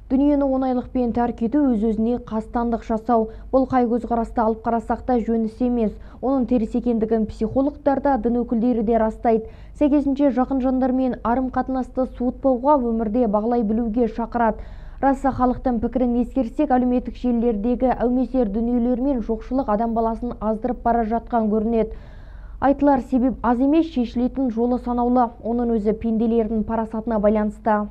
Дүниені оңайлықпен тәрк ету өз-өзіне қастандық жасау. Бұл қай көзқарасты алып қарасақ та жөнісі емес. Оның теріс екендігін психологтар да, дін өкілдері де растайды. Сәйкесінше жақын жандармен қарым-қатынасты суытпауға, өмірде бағалай білуге шақырады. Раса халықтың пікірін ескерсек, әлеуметтік желілердегі әумесер дүниелер мен жоқшылық адам баласын аздырып бара жатқан көрінеді. Айтылар себеп аз емес, шешілетін жолы санаулы. Оның өзі пенделердің парасатына байланысты.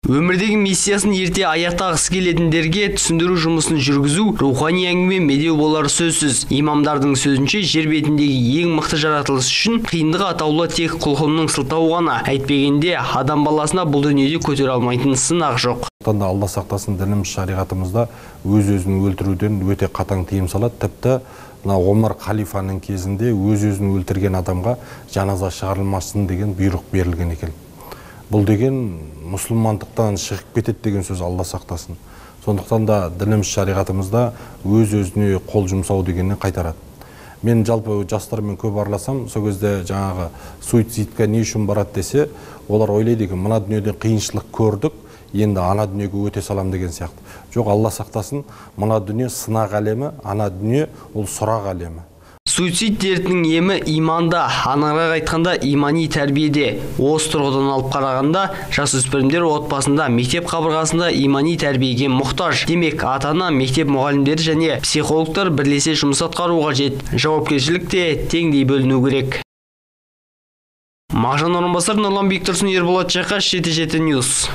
Өмірдегі миссиясын ерте аяқтағысы келетіндерге түсіндіру жұмысын жүргізу, рухани әңгіме медеу болар сөзсіз. Имамдардың сөзінше, жер бетіндегі ең мықты жаратылыс үшін қиындығы атаулы тек құлқынның сылтауы ғана. Әйтпегенде, адам баласына бұл дүниеде көтере алмайтын сынақ жоқ. Алла сақтасын, дініміз шариғатымызда өз-өзін өлтіруден өте қатаң тыйым салады. Тіпті Омар халифаның кезінде өз-өзін өлтірген адамға жаназа шығарылмасын деген бұйрық берілген екен. Бұл деген мұсылмандықтан шығып кетеді деген сөз, Алла сақтасын. Сондықтан да дініміз шариғатымызда өз-өзіне қол жұмсау дегеннен қайтарады. Мен жалпы жастармен көп араласам, сол кезде жаңағы суицидқа не үшін барады десе, олар ойлайды екен, мына дүниеден қиыншылық көрдік, енді ана дүниеге өте салам деген сияқты. Жоқ, Алла сақтасын, мына дүние сынақ әлемі, ана дүние ол сұрақ әлемі. Суицид дертінің емі иманда, анығырақ айтқанда имани тәрбиеде. Осы тұрғыдан алып қарағанда, жасөспірімдер отбасында, мектеп қабырғасында имани тәрбиеге мұқтаж. Демек, ата-ана, мектеп мұғалімдері және психологтар бірлесе жұмыс атқару қажет. Жауапкершілік те теңдей бөліну керек. Мағжан Орынбасар, Нұрлан Бектұрсын, Ерболат Жақаш, жеті Ньюс.